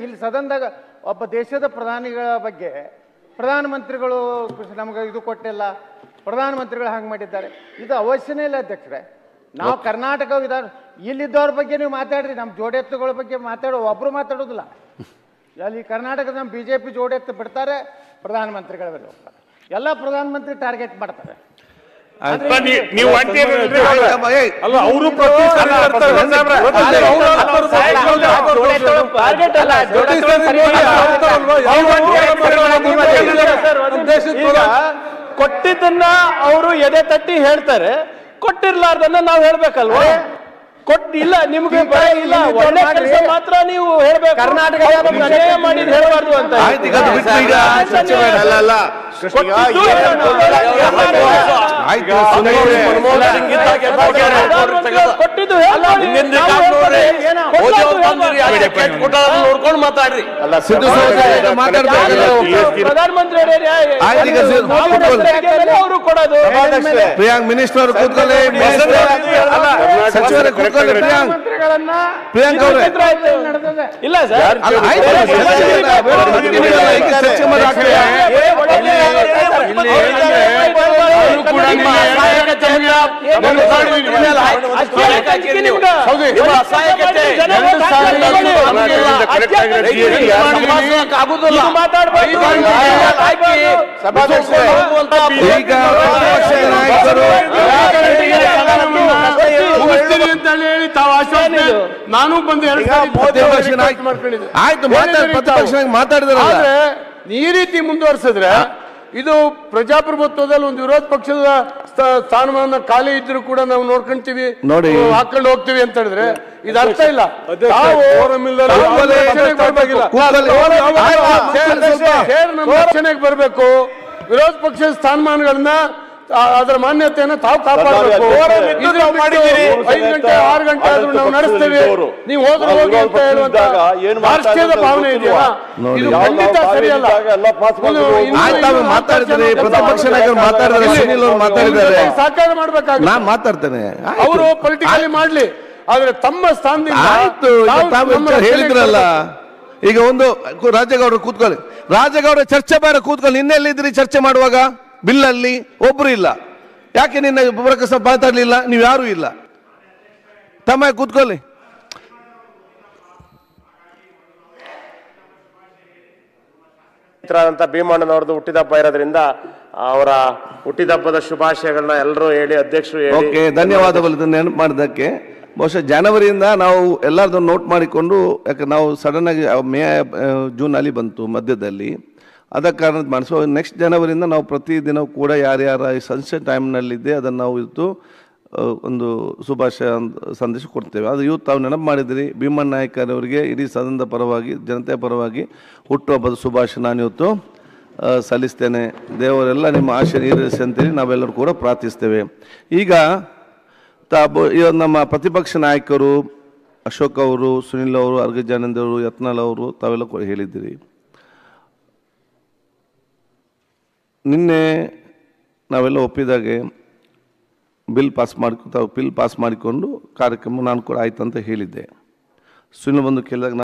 ಇಲ್ಲಿ ಸದನದಾಗ ಒಬ್ಬ ದೇಶದ ಪ್ರಧಾನಿಗಳ ಬಗ್ಗೆ ಪ್ರಧಾನಮಂತ್ರಿಗಳು ನಮಗೆ ಇದು ಕೊಟ್ಟಿಲ್ಲ, ಪ್ರಧಾನಮಂತ್ರಿಗಳು ಹಂಗೆ ಮಾಡಿದ್ದಾರೆ, ಇದು ಅವಶ್ಯನೇ ಇಲ್ಲ ಅಧ್ಯಕ್ಷರೇ. ನಾವು ಕರ್ನಾಟಕ ವಿಧಾನ ಇಲ್ಲಿದ್ದವ್ರ ಬಗ್ಗೆ ನೀವು ಮಾತಾಡ್ರಿ, ನಮ್ಮ ಜೋಡೆತ್ತುಗಳ ಬಗ್ಗೆ ಒಬ್ಬರು ಮಾತಾಡೋದಿಲ್ಲ. ಅಲ್ಲಿ ಕರ್ನಾಟಕದ ನಮ್ಮ BJP ಜೋಡೆತ್ತು ಬಿಡ್ತಾರೆ, ಪ್ರಧಾನಮಂತ್ರಿಗಳ ಮೇಲೆ ಹೋಗ್ತಾರೆ, ಎಲ್ಲ ಪ್ರಧಾನಮಂತ್ರಿ ಟಾರ್ಗೆಟ್ ಮಾಡ್ತಾರೆ. ನೀವು ಕೊಟ್ಟಿದ್ದನ್ನ ಅವರು ಎದೆ ತಟ್ಟಿ ಹೇಳ್ತಾರೆ, ಕೊಟ್ಟಿರ್ಲಾರ್ದನ್ನ ನಾವು ಹೇಳ್ಬೇಕಲ್ವಾ? ಕೊಟ್ಟಿಲ್ಲ ನಿಮ್ಗೆ ಇಲ್ಲ, ಒಳ್ಳೆ ಕೆಲಸ ಮಾತ್ರ ನೀವು ಹೇಳ್ಬೇಕು. ಕರ್ನಾಟಕ ಮಾಡಿದ್ ಹೇಳ್ಬಾರ್ದು ಅಂತ ನೋಡ್ಕೊಂಡು ಮಾತಾಡ್ರಿ. ಪ್ರಧಾನಮಂತ್ರಿ ಅವರು ಕೊಡೋದು ಪ್ರಿಯಾಂಕ್ ಮಿನಿಸ್ಟರ್ ಕೂತ್ಕೊಳ್ಳಿ, ಸಚಿವರೇ ಕೂತ್ಕೊಳ್ಳಿ. ಪ್ರಿಯಾಂಕ್ ಅವರೇ ಇಲ್ಲ ಸರ್, ಚರ್ಚೆ ಮಾಡಿ ನಾನು ಬಂದು ಆಯ್ತು ಮಾತಾಡಿದ್ರೆ ಈ ರೀತಿ ಮುಂದುವರಿಸಿದ್ರೆ ಇದು ಪ್ರಜಾಪ್ರಭುತ್ವದಲ್ಲಿ ಒಂದು ವಿರೋಧ ಪಕ್ಷದ ಸ್ಥಾನಮಾನ ಖಾಲಿ ಇದ್ರು ಕೂಡ ನಾವು ನೋಡ್ಕೊಂತೀವಿ, ನೋಡಿ ಹಾಕೊಂಡು ಹೋಗ್ತೀವಿ ಅಂತ ಹೇಳಿದ್ರೆ ಇದು ಅರ್ಥ ಇಲ್ಲ. ರಕ್ಷಣೆಗೆ ಬರಬೇಕು, ವಿರೋಧ ಪಕ್ಷದ ಸ್ಥಾನಮಾನಗಳನ್ನ ಅದರ ಮಾನ್ಯತೆಯನ್ನು ತಾವು ಕಾಪಾಡಬೇಕು. 5 ಗಂಟೆ 6 ಗಂಟೆ ಆದ್ರೂ ನಾವು ನಡೆಸ್ತೇವೆ, ನೀವು ಹೋದ್ರೆ ಹೋಗಿ ಅಂತ ಹೇಳುವಂತ ರಾಷ್ಟ್ರೀಯದ ಭಾವನೆ ಇದೆಯಾ? ಇದು ಖಂಡಿತ ಸರಿಯಲ್ಲ. ಮಾತಾಡಿದ್ರೆ ಪ್ರತಿಪಕ್ಷ ನಾಯಕರು ಮಾತಾಡಿದ್ರೆ, ಸುನೀಲ್ ಅವರು ಮಾತಾಡಿದ್ದಾರೆ, ಸಾಕಾರ ಮಾಡ್ಬೇಕಾಗುತ್ತೆ. ನಾನು ಮಾತಾಡ್ತೇನೆ, ಅವರು ಪೊಲಿಟಿಕಲಿ ಮಾಡ್ಲಿ, ಆದ್ರೆ ತಮ್ಮ ಸ್ಥಾನದಿಂದ ಆಯ್ತು. ಹೇಳಿದ್ರಲ್ಲ, ಈಗ ಒಂದು ರಾಜೇಗೌಡರು ಕೂತ್ಕೊಳ್ಳಿ, ರಾಜೇಗೌಡ ಚರ್ಚೆ ಬೇಡ ಕೂತ್ಕೊಳ್ಳಿ. ನಿನ್ನೆಲ್ಲಿದ್ರಿ ಚರ್ಚೆ ಮಾಡುವಾಗ? ಬಿಲ್ಲಲ್ಲಿ ಒಬ್ರು ಇಲ್ಲ, ಯಾಕೆ ನಿನ್ನೆ ಪ್ರಕಾಶ್ ಮಾತಾಡ್ಲಿಲ್ಲ? ನೀವು ಯಾರು ಇಲ್ಲ, ತಮ್ಮ ಕೂತ್ಕೊಳ್ಳಿ. ಭೀಮಣ್ಣನವ್ರದ್ದು ಹುಟ್ಟಿದಬ್ಬ ಇರೋದ್ರಿಂದ ಅವರ ಹುಟ್ಟಿದಬ್ಬದ ಶುಭಾಶಯಗಳನ್ನ ಎಲ್ಲರೂ ಹೇಳಿ, ಅಧ್ಯಕ್ಷರು ಹೇಳಿ. ಓಕೆ, ಧನ್ಯವಾದಗಳು ನೆನಪು ಮಾಡಿದ್ದಕ್ಕೆ. ಬಹುಶಃ ಜನವರಿಯಿಂದ ನಾವು ಎಲ್ಲರದ್ದು ನೋಟ್ ಮಾಡಿಕೊಂಡು, ಯಾಕೆ ನಾವು ಸಡನ್ ಆಗಿ ಜೂನ್ ಅಲ್ಲಿ ಬಂತು ಮಧ್ಯದಲ್ಲಿ, ಅದ ಕಾರಣದ ಮಾಡಿಸೋ ನೆಕ್ಸ್ಟ್ ಜನವರಿಯಿಂದ ನಾವು ಪ್ರತಿದಿನ ಕೂಡ ಯಾರ್ಯಾರ ಸನ್ಸೆಟ್ ಟೈಮ್ನಲ್ಲಿದ್ದೆ ಅದನ್ನು ನಾವು ಇವತ್ತು ಒಂದು ಶುಭಾಶಯ ಸಂದೇಶ ಕೊಡ್ತೇವೆ. ಅದು ಇವತ್ತು ತಾವು ನೆನಪು ಮಾಡಿದಿರಿ. ಭೀಮಣ್ಣ ನಾಯ್ಕರವರಿಗೆ ಇಡೀ ಸದನದ ಪರವಾಗಿ, ಜನತೆಯ ಪರವಾಗಿ ಹುಟ್ಟುಹಬ್ಬದ ಶುಭಾಶಯ ನಾನು ಇವತ್ತು ಸಲ್ಲಿಸ್ತೇನೆ. ದೇವರೆಲ್ಲ ನಿಮ್ಮ ಆಶೆ ಈಡೇರಿಸಿ ಅಂತೇಳಿ ನಾವೆಲ್ಲರೂ ಕೂಡ ಪ್ರಾರ್ಥಿಸ್ತೇವೆ. ಈಗ ನಮ್ಮ ಪ್ರತಿಪಕ್ಷ ನಾಯಕರು ಅಶೋಕ್ ಅವರು, ಸುನಿಲ್ ಅವರು, ಅರ್ಗಜಾನಂದ್ ಅವರು, ಯತ್ನಾಳ್ ಅವರು ತಾವೆಲ್ಲ ಕೂಡ ಹೇಳಿದ್ದೀರಿ. ನಿನ್ನೆ ನಾವೆಲ್ಲ ಒಪ್ಪಿದಾಗೆ ಬಿಲ್ ಪಾಸ್ ಮಾಡಿಕೊಂಡು ಕಾರ್ಯಕ್ರಮ ನಾನು ಕೂಡ ಆಯ್ತು ಅಂತ ಹೇಳಿದ್ದೆ. ಸುನಿಲ್ ಬಂದು ಕೇಳಿದಾಗ